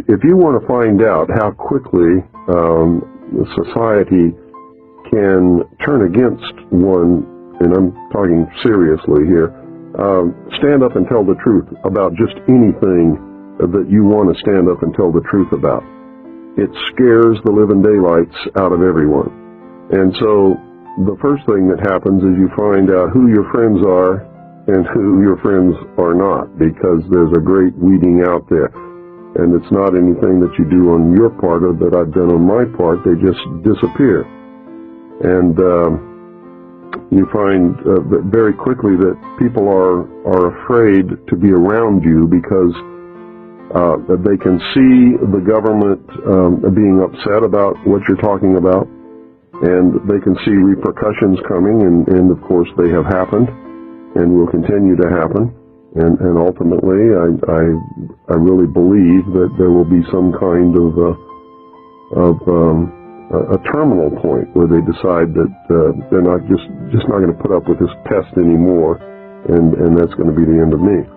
if you want to find out how quickly society can turn against one, and I'm talking seriously here, stand up and tell the truth about just anything that you want to stand up and tell the truth about. It scares the living daylights out of everyone. And so the first thing that happens is you find out who your friends are and who your friends are not, because there's a great weeding out there. And it's not anything that you do on your part or that I've done on my part. They just disappear. And you find very quickly that people are afraid to be around you because they can see the government being upset about what you're talking about, and they can see repercussions coming, and of course they have happened and will continue to happen. And ultimately, I really believe that there will be some kind of a terminal point where they decide that they're not just not going to put up with this pest anymore, and that's going to be the end of me.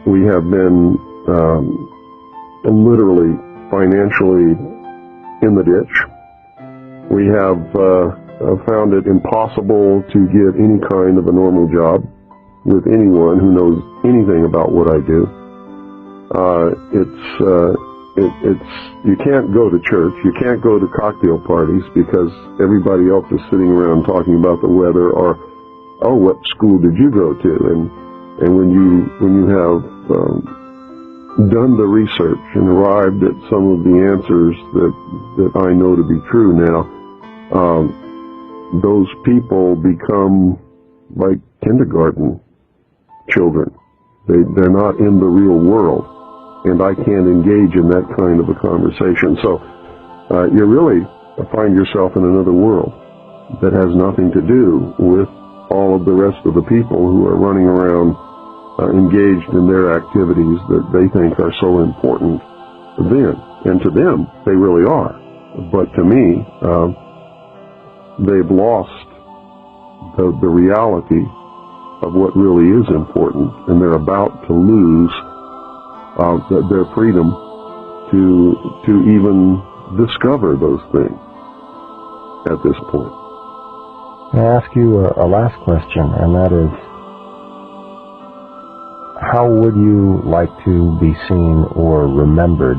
We have been literally financially in the ditch. We have found it impossible to get any kind of a normal job with anyone who knows anything about what I do. You can't go to church, you can't go to cocktail parties because everybody else is sitting around talking about the weather or, oh, what school did you go to? And when you have done the research and arrived at some of the answers that I know to be true now, those people become like kindergarten children. They're not in the real world, and I can't engage in that kind of a conversation. So you really find yourself in another world that has nothing to do with all of the rest of the people who are running around engaged in their activities that they think are so important to them. And to them, they really are. But to me, they've lost the reality of what really is important, and they're about to lose their freedom to even discover those things at this point. May I ask you a last question, and that is, how would you like to be seen or remembered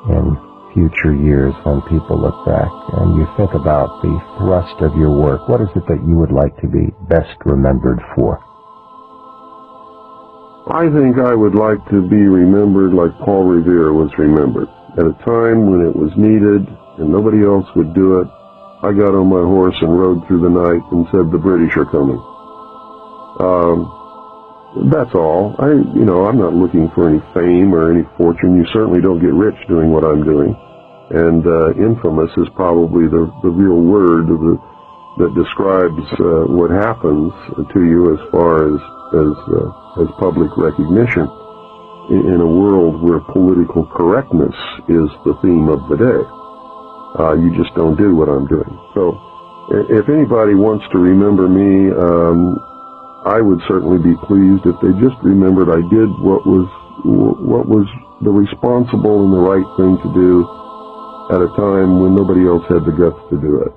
in future years when people look back and you think about the thrust of your work? What is it that you would like to be best remembered for? I think I would like to be remembered like Paul Revere was remembered. At a time when it was needed and nobody else would do it, I got on my horse and rode through the night and said, the British are coming. That's all. I'm not looking for any fame or any fortune. You certainly don't get rich doing what I'm doing. And infamous is probably the real word that describes what happens to you as far as public recognition in a world where political correctness is the theme of the day. You just don't do what I'm doing. So if anybody wants to remember me, I would certainly be pleased if they just remembered I did what was the responsible and the right thing to do at a time when nobody else had the guts to do it.